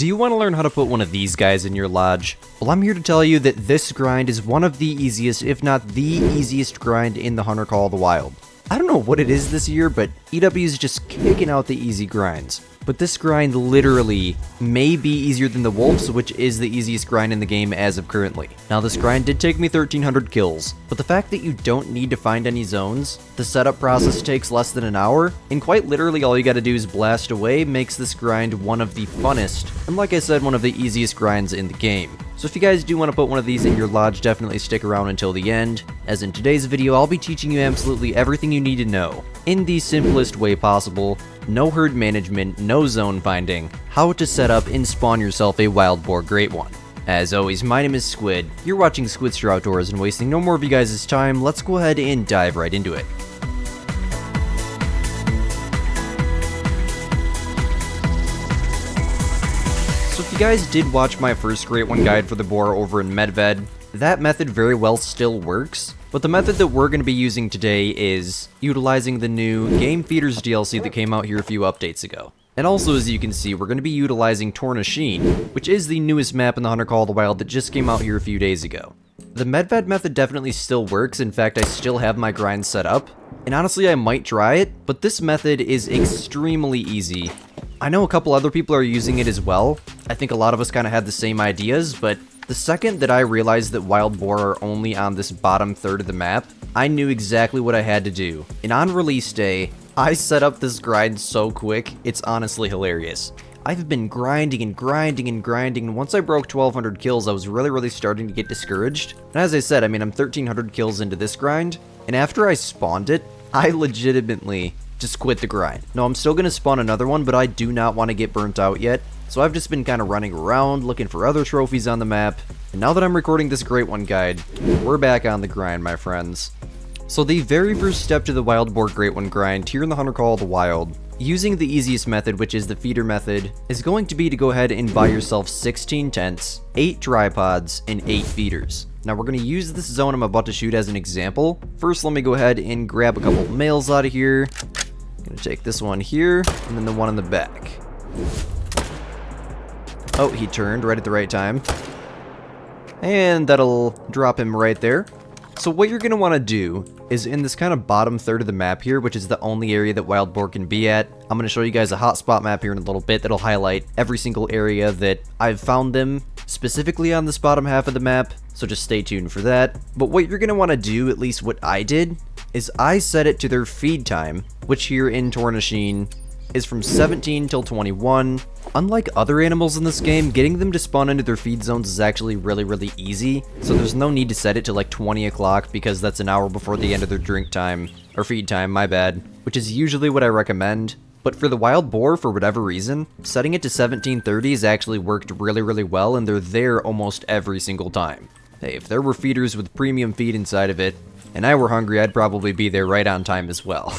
Do you want to learn how to put one of these guys in your lodge? Well, I'm here to tell you that this grind is one of the easiest, if not the easiest grind in the Hunter Call of the Wild. I don't know what it is this year, but EW is just kicking out the easy grinds. But this grind literally may be easier than the Wolves, which is the easiest grind in the game as of currently. Now, this grind did take me 1,300 kills, but the fact that you don't need to find any zones, the setup process takes less than an hour, and quite literally all you gotta do is blast away makes this grind one of the funnest, and like I said, one of the easiest grinds in the game. So if you guys do want to put one of these in your lodge, definitely stick around until the end, as in today's video I'll be teaching you absolutely everything you need to know, in the simplest way possible, no herd management, no zone finding, how to set up and spawn yourself a wild boar great one. As always, my name is Squid, you're watching Squidster Outdoors, and wasting no more of you guys' time, let's go ahead and dive right into it. So if you guys did watch my first Great One guide for the boar over in Medved, that method very well still works, but the method that we're going to be using today is utilizing the new Game Feeders DLC that came out here a few updates ago. And also, as you can see, we're going to be utilizing Tornasheen, which is the newest map in the Hunter Call of the Wild that just came out here a few days ago. The Medved method definitely still works, in fact I still have my grind set up, and honestly I might try it, but this method is extremely easy. I know a couple other people are using it as well. I think a lot of us kind of had the same ideas, but the second that I realized that wild boar are only on this bottom third of the map, I knew exactly what I had to do. And on release day, I set up this grind so quick, it's honestly hilarious. I've been grinding and grinding and grinding, and once I broke 1,200 kills, I was really starting to get discouraged. And as I said, I mean, I'm 1,300 kills into this grind, and after I spawned it, I legitimately just quit the grind. No, I'm still gonna spawn another one, but I do not want to get burnt out yet. So I've just been kind of running around, looking for other trophies on the map, and now that I'm recording this Great One guide, we're back on the grind, my friends. So the very first step to the Wild Boar Great One grind here in the Hunter Call of the Wild, using the easiest method, which is the feeder method, is going to be to go ahead and buy yourself 16 tents, 8 tripods, and 8 feeders. Now we're going to use this zone I'm about to shoot as an example. First, let me go ahead and grab a couple males out of here. I'm going to take this one here, and then the one in the back. Oh, he turned right at the right time. And that'll drop him right there. So what you're going to want to do is in this kind of bottom third of the map here, which is the only area that wild boar can be at, I'm going to show you guys a hotspot map here in a little bit that'll highlight every single area that I've found them specifically on this bottom half of the map, so just stay tuned for that. But what you're going to want to do, at least what I did, is I set it to their feed time, which here in Tornasheen is from 17 till 21. Unlike other animals in this game, getting them to spawn into their feed zones is actually really easy, so there's no need to set it to like 20 o'clock because that's an hour before the end of their drink time, or feed time, my bad, which is usually what I recommend. But for the wild boar, for whatever reason, setting it to 17:30 has actually worked really well, and they're there almost every single time. Hey, if there were feeders with premium feed inside of it, and I were hungry, I'd probably be there right on time as well.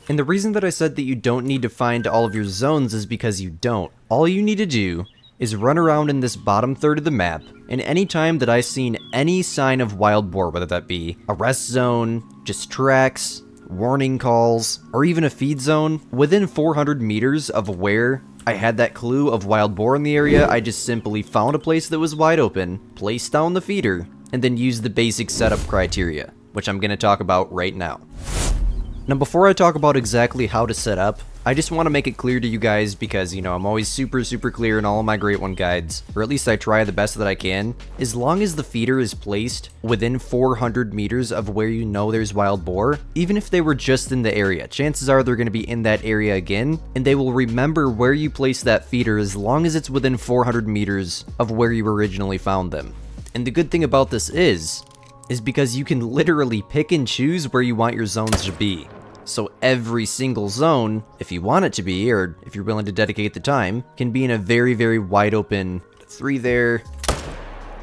And the reason that I said that you don't need to find all of your zones is because you don't. All you need to do is run around in this bottom third of the map, and any time that I've seen any sign of wild boar, whether that be a rest zone, just tracks, warning calls, or even a feed zone, within 400 meters of where I had that clue of wild boar in the area, I just simply found a place that was wide open, placed down the feeder, and then used the basic setup criteria, which I'm going to talk about right now. Now before I talk about exactly how to set up, I just want to make it clear to you guys because, you know, I'm always super clear in all of my Great One guides, or at least I try the best that I can. As long as the feeder is placed within 400 meters of where you know there's wild boar, even if they were just in the area, chances are they're going to be in that area again, and they will remember where you placed that feeder as long as it's within 400 meters of where you originally found them. And the good thing about this is because you can literally pick and choose where you want your zones to be. So every single zone, if you want it to be, or if you're willing to dedicate the time, can be in a very wide open 3 there,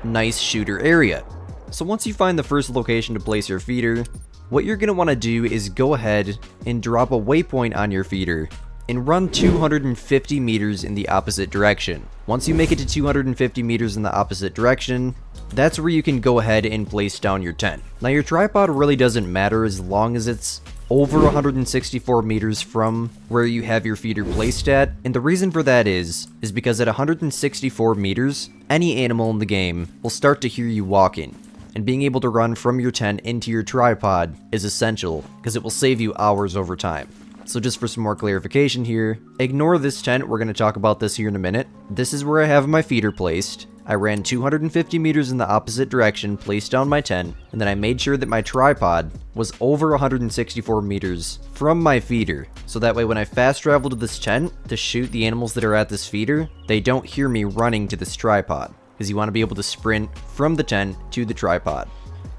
nice shooter area. So once you find the first location to place your feeder, what you're going to want to do is go ahead and drop a waypoint on your feeder and run 250 meters in the opposite direction. Once you make it to 250 meters in the opposite direction, that's where you can go ahead and place down your tent. Now your tripod really doesn't matter as long as it's over 164 meters from where you have your feeder placed at, and the reason for that is because at 164 meters, any animal in the game will start to hear you walking, and being able to run from your tent into your tripod is essential because it will save you hours over time. So just for some more clarification here, ignore this tent, we're going to talk about this here in a minute. This is where I have my feeder placed. I ran 250 meters in the opposite direction, placed down my tent, and then I made sure that my tripod was over 164 meters from my feeder. So that way when I fast travel to this tent to shoot the animals that are at this feeder, they don't hear me running to this tripod, because you want to be able to sprint from the tent to the tripod.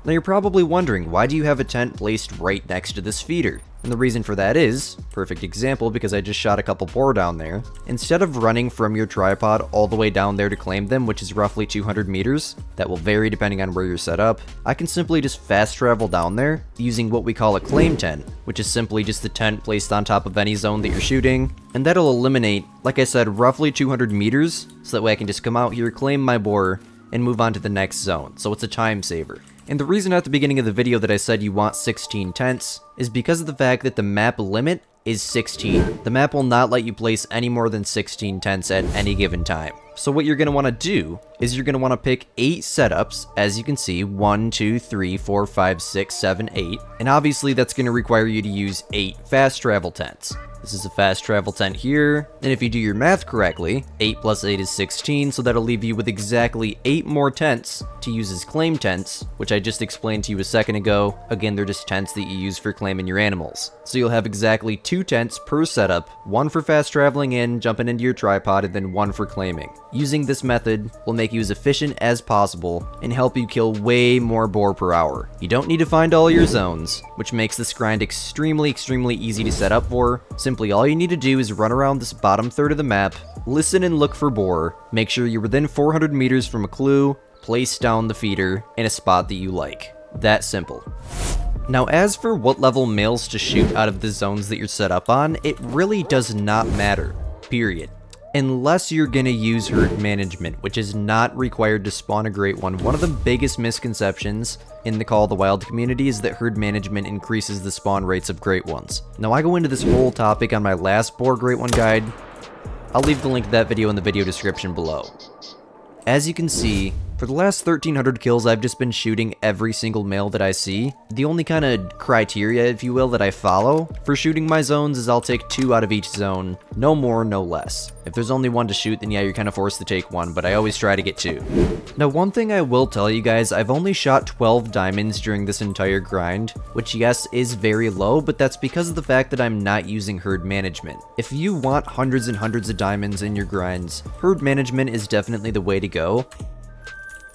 Now you're probably wondering, why do you have a tent placed right next to this feeder? And the reason for that is, perfect example because I just shot a couple boar down there, instead of running from your tripod all the way down there to claim them, which is roughly 200 meters, that will vary depending on where you're set up, I can simply just fast travel down there using what we call a claim tent, which is simply just the tent placed on top of any zone that you're shooting, and that'll eliminate, like I said, roughly 200 meters, so that way I can just come out here, claim my boar, and move on to the next zone, so it's a time saver. And the reason at the beginning of the video that I said you want 16 tents is because of the fact that the map limit is 16. The map will not let you place any more than 16 tents at any given time. So what you're going to want to do is you're going to want to pick 8 setups, as you can see, 1, 2, 3, 4, 5, 6, 7, 8. And obviously that's going to require you to use 8 fast travel tents. This is a fast travel tent here, and if you do your math correctly, 8 plus 8 is 16, so that'll leave you with exactly 8 more tents to use as claim tents, which I just explained to you a second ago. Again, they're just tents that you use for claiming your animals. So you'll have exactly 2 tents per setup, 1 for fast traveling in, jumping into your tripod, and then 1 for claiming. Using this method will make you as efficient as possible and help you kill way more boar per hour. You don't need to find all your zones, which makes this grind extremely easy to set up for. Simply all you need to do is run around this bottom third of the map, listen and look for boar, make sure you're within 400 meters from a clue, place down the feeder in a spot that you like. That simple. Now as for what level males to shoot out of the zones that you're set up on, it really does not matter, period. Unless you're gonna use herd management, which is not required to spawn a great one. One of the biggest misconceptions in the Call of the Wild community is that herd management increases the spawn rates of great ones. Now I go into this whole topic on my last boar great one guide. I'll leave the link to that video in the video description below. As you can see, for the last 1300 kills, I've just been shooting every single male that I see. The only kind of criteria, if you will, that I follow for shooting my zones is I'll take 2 out of each zone. No more, no less. If there's only 1 to shoot, then yeah, you're kind of forced to take 1, but I always try to get 2. Now, one thing I will tell you guys, I've only shot 12 diamonds during this entire grind, which yes, is very low, but that's because of the fact that I'm not using herd management. If you want hundreds and hundreds of diamonds in your grinds, herd management is definitely the way to go.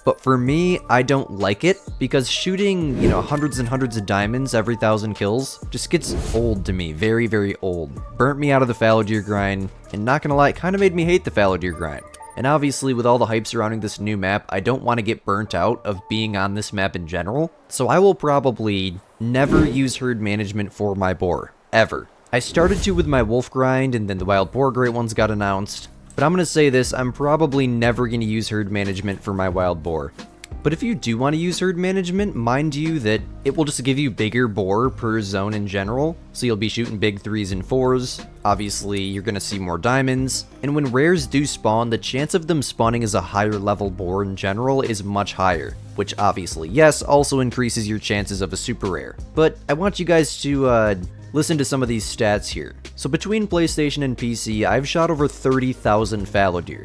But for me, I don't like it, because shooting, hundreds and hundreds of diamonds every 1,000 kills just gets old to me, very old. Burnt me out of the fallow deer grind, and not gonna lie, kind of made me hate the fallow deer grind. And obviously, with all the hype surrounding this new map, I don't want to get burnt out of being on this map in general, so I will probably never use herd management for my boar, ever. I started to with my wolf grind, and then the wild boar great ones got announced. But I'm going to say this, I'm probably never going to use herd management for my wild boar. But if you do want to use herd management, mind you that it will just give you bigger boar per zone in general. So you'll be shooting big 3s and 4s. Obviously, you're going to see more diamonds. And when rares do spawn, the chance of them spawning as a higher level boar in general is much higher. Which obviously, yes, also increases your chances of a super rare. But I want you guys to listen to some of these stats here. So between PlayStation and PC, I've shot over 30,000 fallow deer.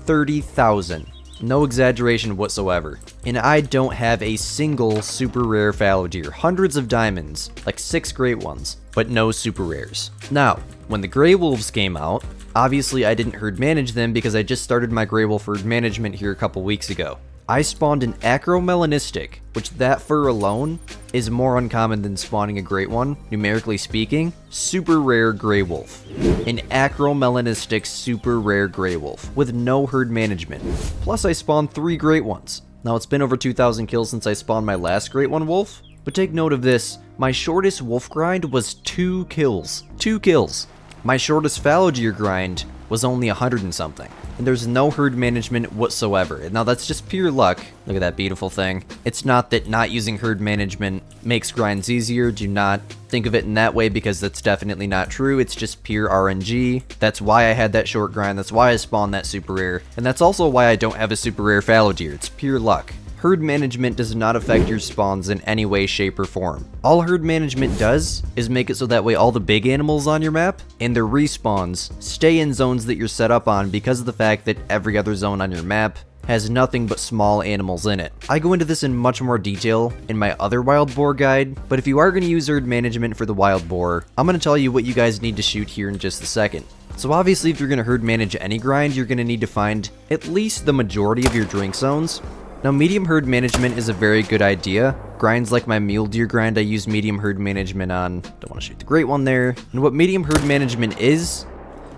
30,000. No exaggeration whatsoever. And I don't have a single super rare fallow deer. Hundreds of diamonds, like 6 great ones, but no super rares. Now, when the Grey Wolves came out, obviously I didn't herd manage them because I just started my Grey Wolf herd management here a couple weeks ago. I spawned an acromelanistic, which that fur alone is more uncommon than spawning a great one, numerically speaking. Super rare Grey Wolf. An acromelanistic super rare Grey Wolf with no herd management. Plus I spawned 3 great ones. Now it's been over 2,000 kills since I spawned my last great one wolf, but take note of this, my shortest wolf grind was 2 kills. 2 kills. My shortest fallow deer grind was only 100 and something, and there's no herd management whatsoever. Now that's just pure luck. Look at that beautiful thing. It's not that not using herd management makes grinds easier. Do not think of it in that way, because that's definitely not true. It's just pure RNG. That's why I had that short grind. That's why I spawned that super rare, and that's also why I don't have a super rare fallow deer. It's pure luck. Herd management does not affect your spawns in any way, shape, or form. All herd management does is make it so that way all the big animals on your map and their respawns stay in zones that you're set up on, because of the fact that every other zone on your map has nothing but small animals in it. I go into this in much more detail in my other wild boar guide, but if you are going to use herd management for the wild boar, I'm going to tell you what you guys need to shoot here in just a second. So obviously, if you're going to herd manage any grind, you're going to need to find at least the majority of your drink zones. Now, medium herd management is a very good idea. Grinds like my mule deer grind, I use medium herd management on. Don't want to shoot the great one there. And what medium herd management is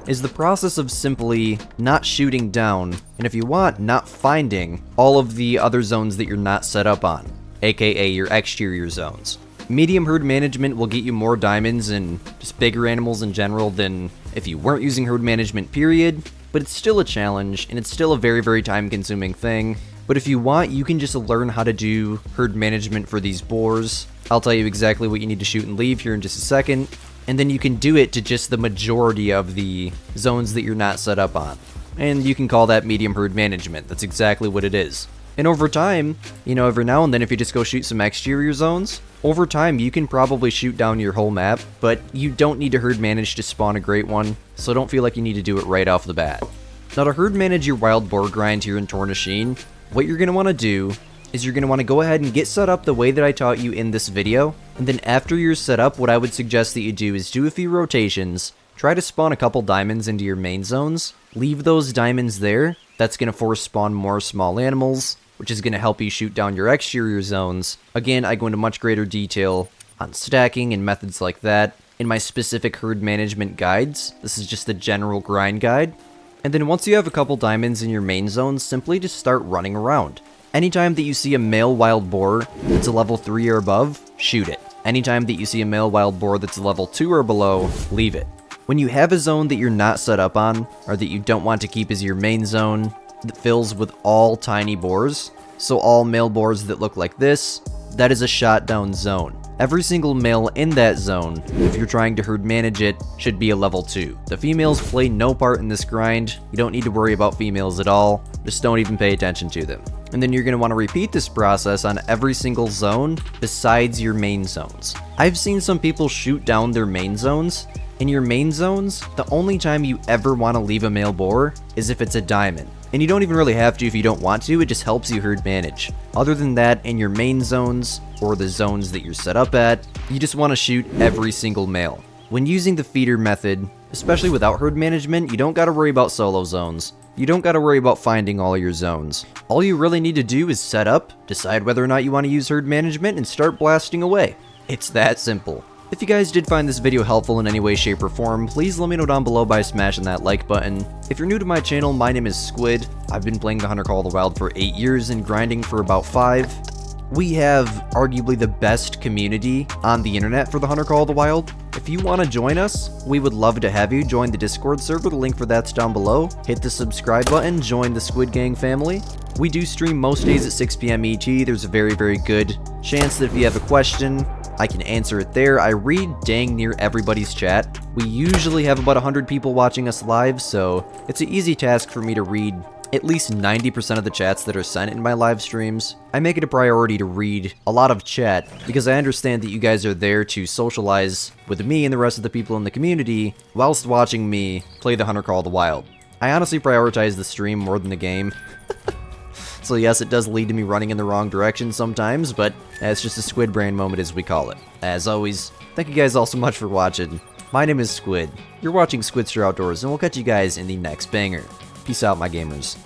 the process of simply not shooting down, and if you want, not finding all of the other zones that you're not set up on, aka your exterior zones. Medium herd management will get you more diamonds and just bigger animals in general than if you weren't using herd management, period. But it's still a challenge, and it's still a very, very time-consuming thing. But if you want, you can just learn how to do herd management for these boars. I'll tell you exactly what you need to shoot and leave here in just a second. And then you can do it to just the majority of the zones that you're not set up on. And you can call that medium herd management. That's exactly what it is. And over time, you know, every now and then if you just go shoot some exterior zones, over time you can probably shoot down your whole map, but you don't need to herd manage to spawn a great one, so don't feel like you need to do it right off the bat. Now, to herd manage your wild boar grind here in Tornasheen, what you're going to want to do is you're going to want to go ahead and get set up the way that I taught you in this video, and then after you're set up, what I would suggest that you do is do a few rotations, try to spawn a couple diamonds into your main zones, leave those diamonds there. That's going to force spawn more small animals, which is going to help you shoot down your exterior zones. Again, I go into much greater detail on stacking and methods like that in my specific herd management guides. This is just the general grind guide. And then once you have a couple diamonds in your main zones, simply just start running around. Anytime that you see a male wild boar that's a level 3 or above, shoot it. Anytime that you see a male wild boar that's a level 2 or below, leave it. When you have a zone that you're not set up on, or that you don't want to keep as your main zone, that fills with all tiny boars, so all male boars that look like this, that is a shot down zone. Every single male in that zone, if you're trying to herd manage it, should be a level 2. The females play no part in this grind. You don't need to worry about females at all. Just don't even pay attention to them. And then you're going to want to repeat this process on every single zone besides your main zones. I've seen some people shoot down their main zones. In your main zones, the only time you ever want to leave a male boar is if it's a diamond. And you don't even really have to if you don't want to, it just helps you herd manage. Other than that, in your main zones, or the zones that you're set up at, you just want to shoot every single male. When using the feeder method, especially without herd management, you don't got to worry about solo zones. You don't got to worry about finding all your zones. All you really need to do is set up, decide whether or not you want to use herd management, and start blasting away. It's that simple. If you guys did find this video helpful in any way, shape, or form, please let me know down below by smashing that like button. If you're new to my channel, my name is Squid. I've been playing The Hunter Call of the Wild for 8 years and grinding for about 5. We have arguably the best community on the internet for The Hunter Call of the Wild. If you want to join us, we would love to have you join the Discord server. The link for that's down below. Hit the subscribe button, join the Squid Gang family. We do stream most days at 6 p.m. ET. There's a very, very good chance that if you have a question, I can answer it there. I read dang near everybody's chat. We usually have about 100 people watching us live, so it's an easy task for me to read at least 90% of the chats that are sent in my live streams. I make it a priority to read a lot of chat because I understand that you guys are there to socialize with me and the rest of the people in the community whilst watching me play The Hunter Call of the Wild. I honestly prioritize the stream more than the game. So yes, it does lead to me running in the wrong direction sometimes, but it's just a squid brain moment as we call it. As always, thank you guys all so much for watching. My name is Squid. You're watching Squidster Outdoors, and we'll catch you guys in the next banger. Peace out, my gamers.